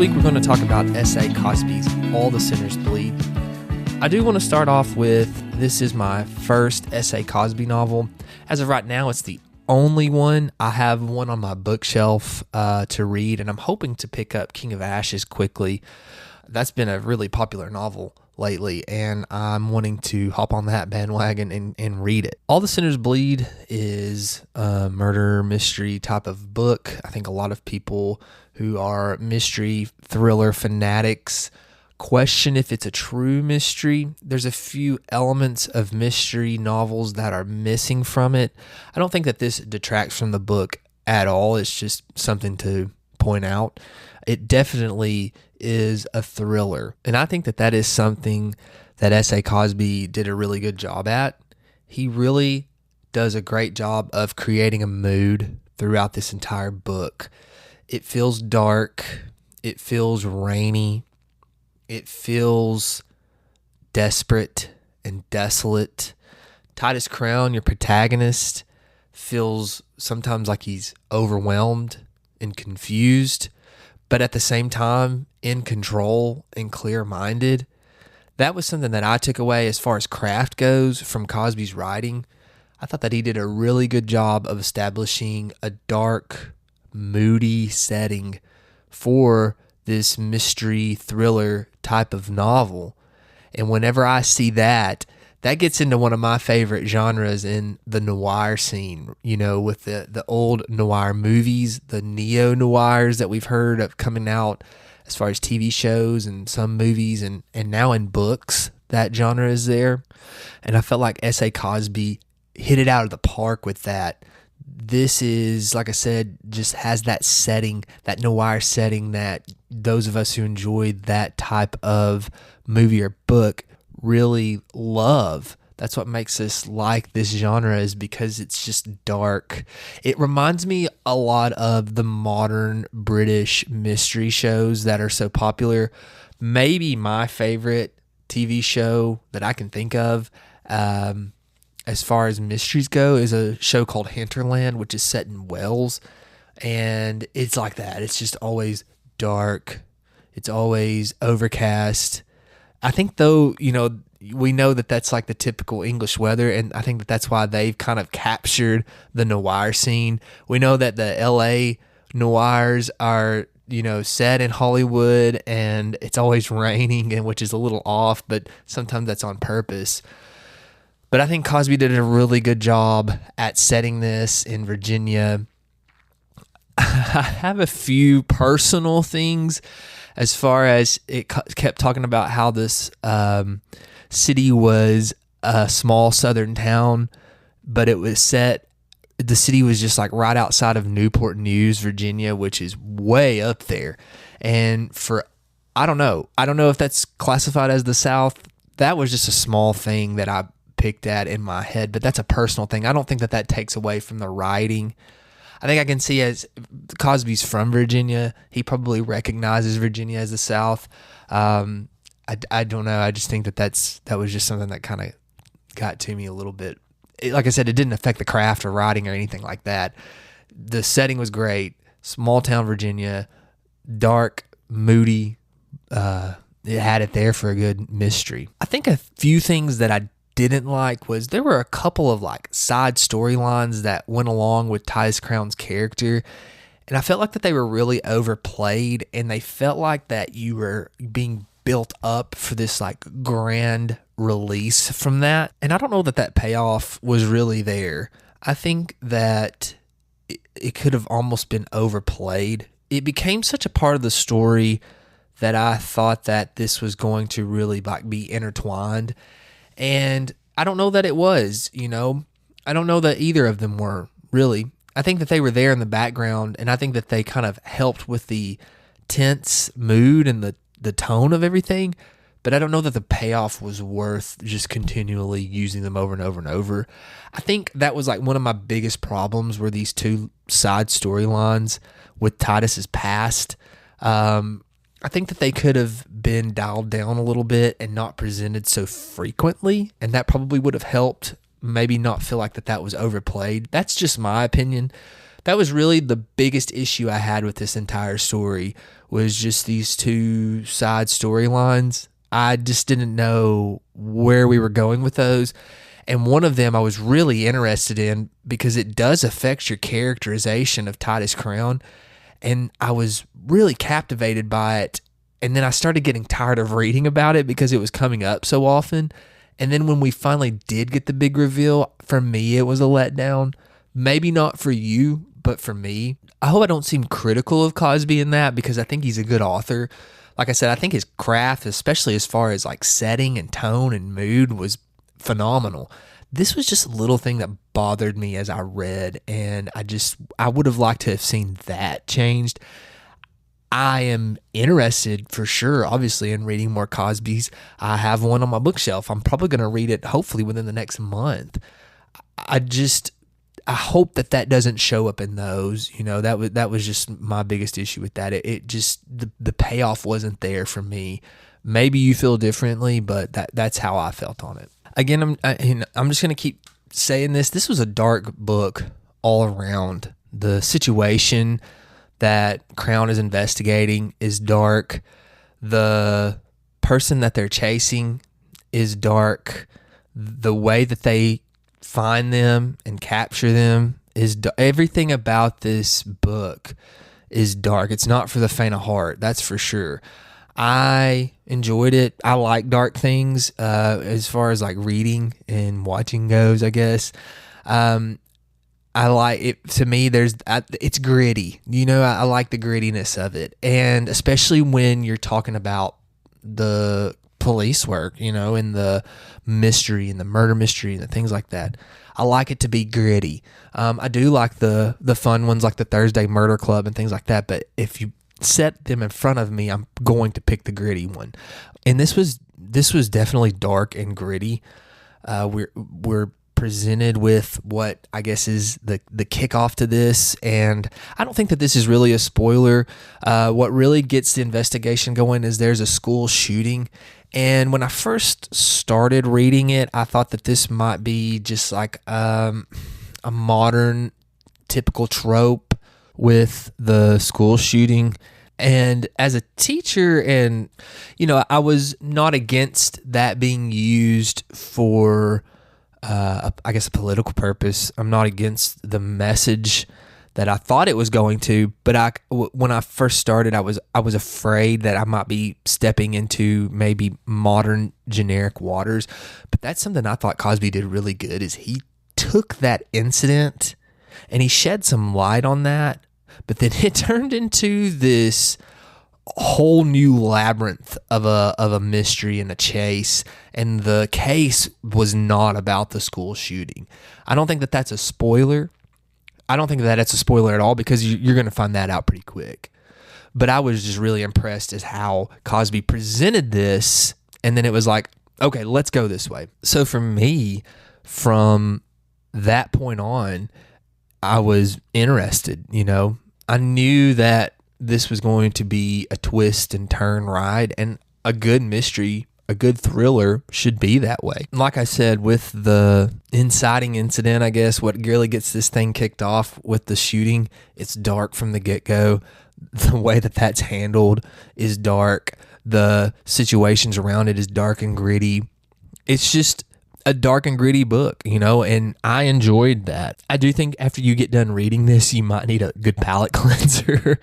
week we're going to talk about S.A. Cosby's All the Sinners Bleed. I do want to start off with, this is my first S.A. Cosby novel. As of right now, it's the only one. I have one on my bookshelf to read, and I'm hoping to pick up King of Ashes quickly. That's been a really popular novel lately, and I'm wanting to hop on that bandwagon and read it. All the Sinners Bleed is a murder mystery type of book. I think a lot of people who are mystery thriller fanatics question if it's a true mystery. There's a few elements of mystery novels that are missing from it. I don't think that this detracts from the book at all. It's just something to point out. It definitely is a thriller, and I think that that is something that S.A. Cosby did a really good job at. He really does a great job of creating a mood throughout this entire book. It feels dark. It feels rainy. It feels desperate and desolate. Titus Crown, your protagonist, feels sometimes like he's overwhelmed and confused, but at the same time in control and clear-minded. That was something that I took away as far as craft goes from Cosby's writing. I thought that he did a really good job of establishing a dark, moody setting for this mystery thriller type of novel. And whenever I see that, that gets into one of my favorite genres in the noir scene, you know, with the old noir movies, the neo-noirs that we've heard of coming out as far as TV shows and some movies, and now in books, that genre is there. And I felt like S.A. Cosby hit it out of the park with that. This is, like I said, just has that setting, that noir setting that those of us who enjoy that type of movie or book really love. That's what makes us like this genre, is because it's just dark. It reminds me a lot of the modern British mystery shows that are so popular. Maybe my favorite TV show that I can think of, as far as mysteries go, is a show called Hinterland, which is set in Wales. And it's like that. It's just always dark. It's always overcast. I think, though, you know, we know that that's like the typical English weather, and I think that that's why they've kind of captured the noir scene. We know that the LA noirs are, you know, set in Hollywood, and it's always raining, and which is a little off, but sometimes that's on purpose. But I think Cosby did a really good job at setting this in Virginia. I have a few personal things as far as it kept talking about how this city was a small southern town, but it was set, the city was just like right outside of Newport News, Virginia, which is way up there. And I don't know if that's classified as the South. That was just a small thing that I picked at in my head, but that's a personal thing. I don't think that takes away from the writing. I think I can see, as Cosby's from Virginia, he probably recognizes Virginia as the South. I don't know. I just think that was just something that kind of got to me a little bit. Like I said, it didn't affect the craft or writing or anything like that. The setting was great. Small town Virginia, dark, moody. It had it there for a good mystery. I think a few things that I didn't like was there were a couple of like side storylines that went along with Titus Crown's character, and I felt like that they were really overplayed, and they felt like that you were being built up for this like grand release from that, and I don't know that payoff was really there. I think that it could have almost been overplayed. It became such a part of the story that I thought that this was going to really like be intertwined. And I don't know that it was, you know. I don't know that either of them were, really. I think that they were there in the background, and I think that they kind of helped with the tense mood and the tone of everything, but I don't know that the payoff was worth just continually using them over and over and over. I think that was like one of my biggest problems, were these two side storylines with Titus's past. I think that they could have been dialed down a little bit and not presented so frequently, and that probably would have helped maybe not feel like that was overplayed. That's just my opinion, That was really the biggest issue I had with this entire story, was just these two side storylines. I just didn't know where we were going with those. And one of them I was really interested in because it does affect your characterization of Titus Crown. And I was really captivated by it. And then I started getting tired of reading about it because it was coming up so often. And then when we finally did get the big reveal, for me, it was a letdown. Maybe not for you, but for me. I hope I don't seem critical of Cosby in that, because I think he's a good author. Like I said, I think his craft, especially as far as like setting and tone and mood, was phenomenal. This was just a little thing that bothered me as I read, and I would have liked to have seen that changed. I am interested for sure, obviously, in reading more Cosbys. I have one on my bookshelf. I'm probably going to read it hopefully within the next month. I hope that doesn't show up in those. That was just my biggest issue with that. It just, the payoff wasn't there for me. Maybe you feel differently, but that's how I felt on it. Again, I'm just going to keep saying this. This was a dark book all around. The situation that Crown is investigating is dark. The person that they're chasing is dark. The way that they find them and capture them is everything about this book is dark. It's not for the faint of heart, that's for sure. I enjoyed it. I like dark things as far as like reading and watching goes, I guess. I like it. To me, it's gritty. I like the grittiness of it. And especially when you're talking about the police work, and the mystery and the murder mystery and the things like that. I like it to be gritty. I do like the fun ones like the Thursday Murder Club and things like that. But if you set them in front of me, I'm going to pick the gritty one. And this was definitely dark and gritty. We're presented with what I guess is the kickoff to this, and I don't think that this is really a spoiler. What really gets the investigation going is there's a school shooting, and when I first started reading it, I thought that this might be just like a modern typical trope with the school shooting. And as a teacher, and I was not against that being used for I guess a political purpose. I'm not against the message that I thought it was going to, but when I first started, I was afraid that I might be stepping into maybe modern generic waters. But that's something I thought Cosby did really good, is he took that incident and he shed some light on that, but then it turned into this whole new labyrinth of a mystery and a chase, and the case was not about the school shooting. I don't think that that's a spoiler. I don't think that that's a spoiler at all, because you're going to find that out pretty quick. But I was just really impressed as how Cosby presented this, and then it was like, okay, let's go this way. So for me, from that point on, I was interested. I knew that this was going to be a twist and turn ride, and a good mystery, a good thriller should be that way. Like I said, with the inciting incident, I guess what really gets this thing kicked off with the shooting, it's dark from the get-go. The way that that's handled is dark. The situations around it is dark and gritty. It's just a dark and gritty book, and I enjoyed that. I do think after you get done reading this, you might need a good palate cleanser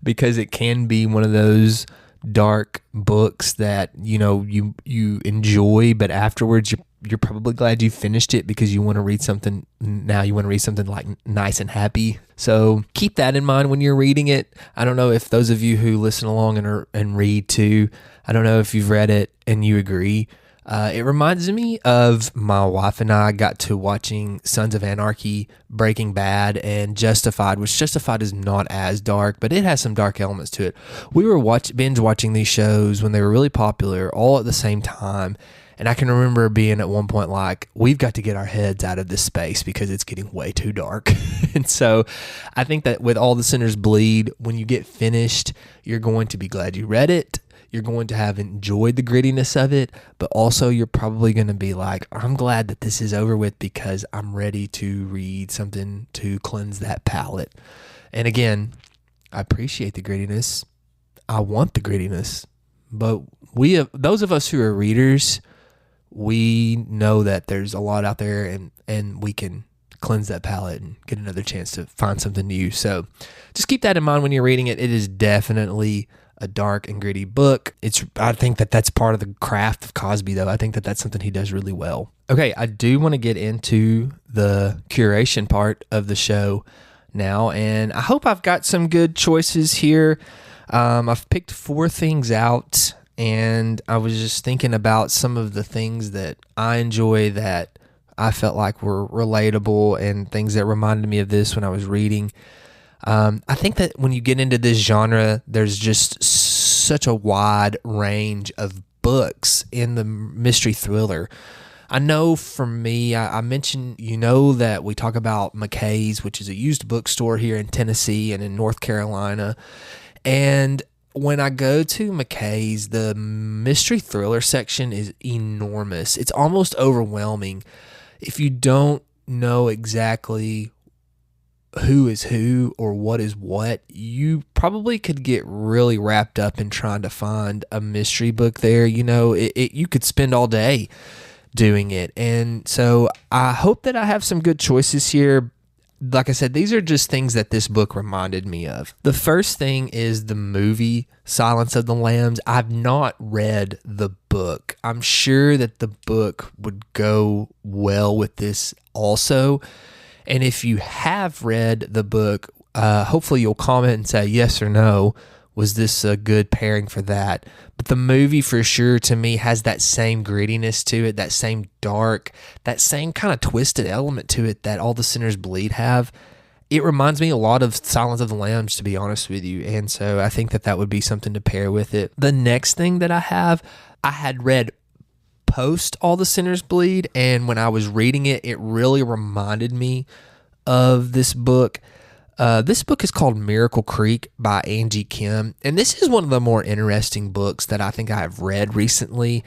because it can be one of those dark books that, you enjoy, but afterwards you're probably glad you finished it because you want to read something like nice and happy. So keep that in mind when you're reading it. I don't know if those of you who listen along and read too, I don't know if you've read it and you agree. It reminds me of my wife and I got to watching Sons of Anarchy, Breaking Bad, and Justified, which Justified is not as dark, but it has some dark elements to it. We were binge watching these shows when they were really popular, all at the same time, and I can remember being at one point like, we've got to get our heads out of this space because it's getting way too dark. And so I think that with All the Sinners Bleed, when you get finished, you're going to be glad you read it. You're going to have enjoyed the grittiness of it, but also you're probably going to be like, I'm glad that this is over with because I'm ready to read something to cleanse that palate. And again, I appreciate the grittiness. I want the grittiness. But those of us who are readers, we know that there's a lot out there and we can cleanse that palate and get another chance to find something new. So just keep that in mind when you're reading it. It is definitely a dark and gritty book. I think that that's part of the craft of Cosby, though. I think that that's something he does really well. Okay, I do want to get into the curation part of the show now, and I hope I've got some good choices here. I've picked 4 things out, and I was just thinking about some of the things that I enjoy that I felt like were relatable and things that reminded me of this when I was reading. I think that when you get into this genre, there's just such a wide range of books in the mystery thriller. I know for me, I mentioned, that we talk about McKay's, which is a used bookstore here in Tennessee and in North Carolina. And when I go to McKay's, the mystery thriller section is enormous. It's almost overwhelming. If you don't know exactly who is who or what is what, you probably could get really wrapped up in trying to find a mystery book there. You could spend all day doing it. And so I hope that I have some good choices here. Like I said, these are just things that this book reminded me of. The first thing is the movie Silence of the Lambs. I've not read the book. I'm sure that the book would go well with this also. And if you have read the book, hopefully you'll comment and say yes or no. Was this a good pairing for that? But the movie for sure to me has that same grittiness to it, that same dark, that same kind of twisted element to it that All the Sinners Bleed have. It reminds me a lot of Silence of the Lambs, to be honest with you. And so I think that would be something to pair with it. The next thing that I had read post All the Sinners Bleed, and when I was reading it, it really reminded me of this book. This book is called Miracle Creek by Angie Kim, and this is one of the more interesting books that I think I have read recently.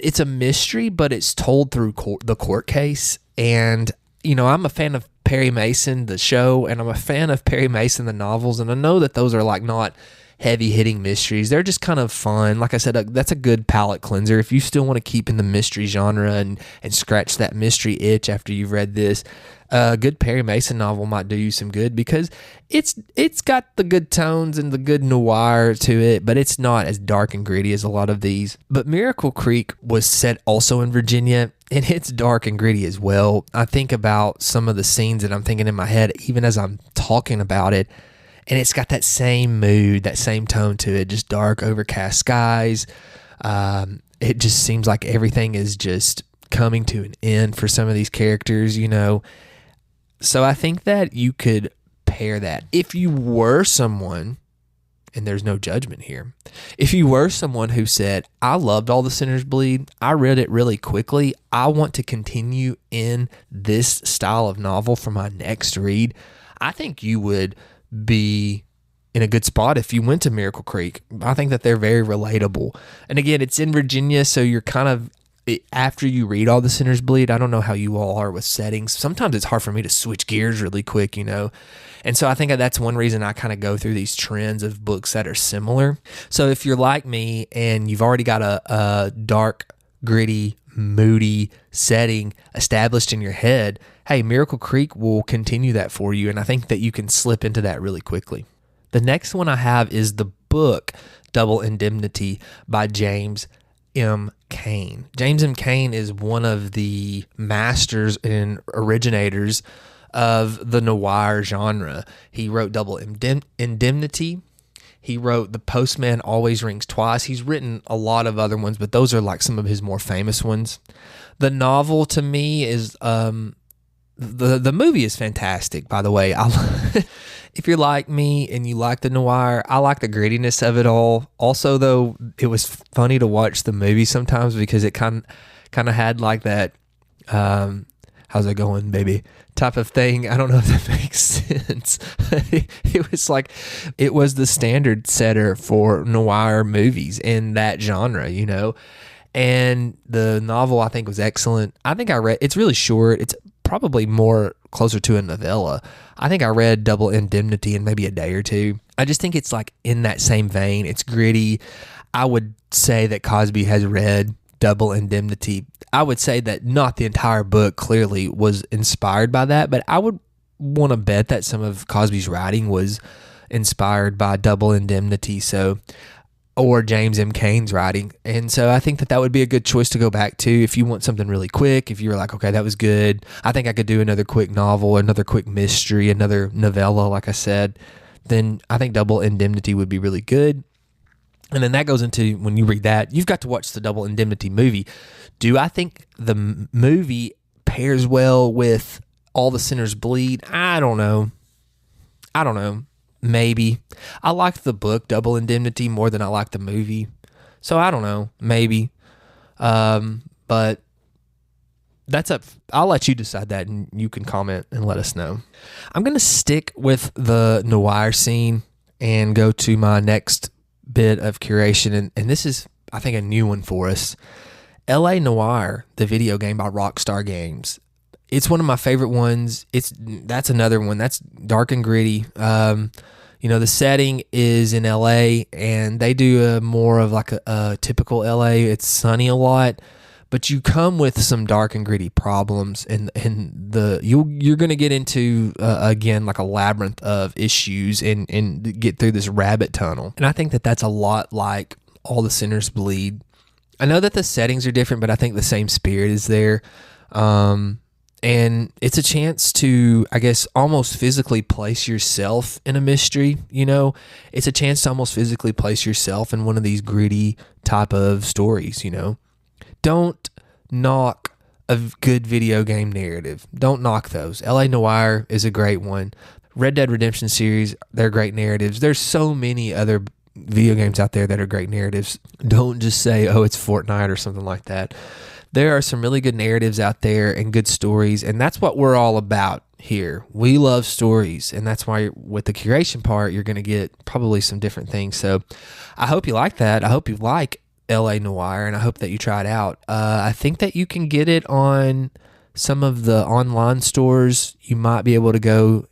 It's a mystery, but it's told through the court case, and I'm a fan of Perry Mason, the show, and I'm a fan of Perry Mason, the novels, and I know that those are like not heavy-hitting mysteries. They're just kind of fun. Like I said, that's a good palate cleanser. If you still want to keep in the mystery genre and scratch that mystery itch after you've read this, a good Perry Mason novel might do you some good because it's got the good tones and the good noir to it, but it's not as dark and gritty as a lot of these. But Miracle Creek was set also in Virginia, and it's dark and gritty as well. I think about some of the scenes that I'm thinking in my head, even as I'm talking about it, and it's got that same mood, that same tone to it, just dark, overcast skies. It just seems like everything is just coming to an end for some of these characters, So I think that you could pair that. If you were someone, and there's no judgment here, if you were someone who said, I loved All the Sinners Bleed, I read it really quickly, I want to continue in this style of novel for my next read, I think you would be in a good spot if you went to Miracle Creek. I think that they're very relatable. And again, it's in Virginia, so you're kind of, after you read All the Sinners Bleed, I don't know how you all are with settings. Sometimes it's hard for me to switch gears really quick, And so I think that's one reason I kind of go through these trends of books that are similar. So if you're like me and you've already got a dark, gritty, moody setting established in your head, hey, Miracle Creek will continue that for you, and I think that you can slip into that really quickly. The next one I have is the book Double Indemnity by James M. Cain. James M. Cain is one of the masters and originators of the noir genre. He wrote Double Indemnity. He wrote The Postman Always Rings Twice. He's written a lot of other ones, but those are like some of his more famous ones. The novel to me is the movie is fantastic, by the way. If you're like me and you like the noir, I like the grittiness of it all. Also, though, it was funny to watch the movie sometimes because it kind of had like that how's it going, baby, type of thing. I don't know if that makes sense. It was the standard setter for noir movies in that genre, and the novel I think was excellent. I think I read, it's really short. It's probably more closer to a novella. I think I read Double Indemnity in maybe a day or two. I just think it's like in that same vein. It's gritty. I would say that Cosby has read Double Indemnity. I would say that not the entire book clearly was inspired by that, but I would want to bet that some of Cosby's writing was inspired by Double Indemnity, or James M. Cain's writing. And so I think that would be a good choice to go back to if you want something really quick. If you're like, okay, that was good, I think I could do another quick novel, another quick mystery, another novella, like I said, then I think Double Indemnity would be really good. And then that goes into, when you read that, you've got to watch the Double Indemnity movie. Do I think the movie pairs well with All the Sinners Bleed? I don't know. Maybe. I like the book Double Indemnity more than I like the movie. So I don't know. Maybe. But that's up. I'll let you decide that, and you can comment and let us know. I'm going to stick with the Noire scene and go to my next bit of curation. And this is, I think, a new one for us. LA Noire, the video game by Rockstar Games. It's one of my favorite ones. That's another one. That's dark and gritty. The setting is in LA, and they do more of like a typical LA. It's sunny a lot, but you come with some dark and gritty problems, and you're going to get into again like a labyrinth of issues and get through this rabbit tunnel. And I think that that's a lot like All the Sinners Bleed. I know that the settings are different, but I think the same spirit is there. And it's a chance to, I guess, almost physically place yourself in a mystery, It's a chance to almost physically place yourself in one of these gritty type of stories, Don't knock a good video game narrative. Don't knock those. LA Noire is a great one. Red Dead Redemption series, they're great narratives. There's so many other video games out there that are great narratives. Don't just say, oh, it's Fortnite or something like that. There are some really good narratives out there and good stories, and that's what we're all about here. We love stories, and that's why with the curation part, you're going to get probably some different things. So I hope you like that. I hope you like LA Noire, and I hope that you try it out. I think that you can get it on some of the online stores. You might be able to go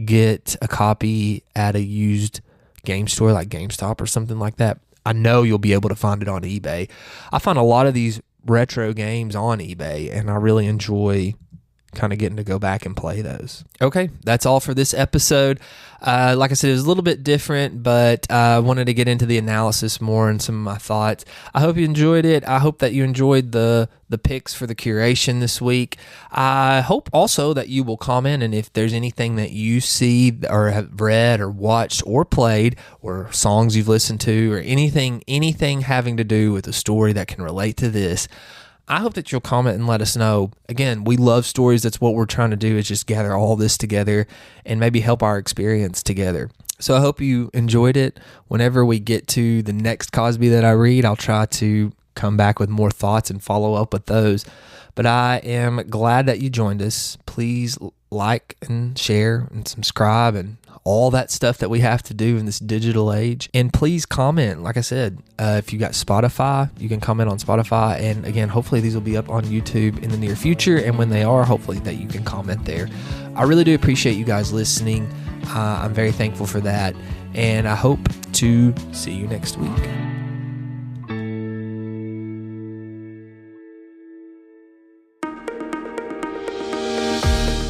get a copy at a used game store like GameStop or something like that. I know you'll be able to find it on eBay. I find a lot of these retro games on eBay, and I really enjoy kind of getting to go back and play those. Okay, that's all for this episode. Like I said, it was a little bit different, but I wanted to get into the analysis more and some of my thoughts. I hope you enjoyed it. I hope that you enjoyed the picks for the curation this week. I hope also that you will comment, and if there's anything that you see or have read or watched or played, or songs you've listened to, or anything having to do with a story that can relate to this, I hope that you'll comment and let us know. Again, we love stories. That's what we're trying to do, is just gather all this together and maybe help our experience together. So I hope you enjoyed it. Whenever we get to the next Cosby that I read, I'll try to come back with more thoughts and follow up with those. But I am glad that you joined us. Please like and share and subscribe and all that stuff that we have to do in this digital age. And please comment. Like I said, if you got Spotify, you can comment on Spotify. And again, hopefully these will be up on YouTube in the near future. And when they are, hopefully that you can comment there. I really do appreciate you guys listening. I'm very thankful for that. And I hope to see you next week.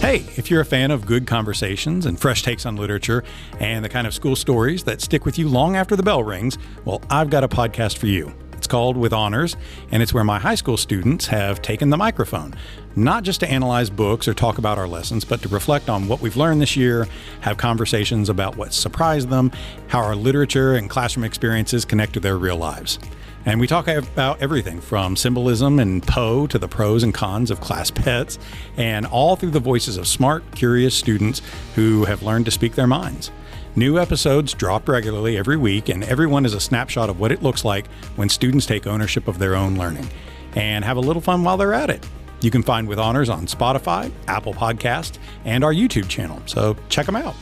Hey, if you're a fan of good conversations and fresh takes on literature and the kind of school stories that stick with you long after the bell rings, well, I've got a podcast for you. It's called With Honors, and it's where my high school students have taken the microphone, not just to analyze books or talk about our lessons, but to reflect on what we've learned this year, have conversations about what surprised them, how our literature and classroom experiences connect to their real lives. And we talk about everything from symbolism and Poe to the pros and cons of class pets, and all through the voices of smart, curious students who have learned to speak their minds. New episodes drop regularly every week, and everyone is a snapshot of what it looks like when students take ownership of their own learning and have a little fun while they're at it. You can find With Honors on Spotify, Apple Podcast, and our YouTube channel, so check them out.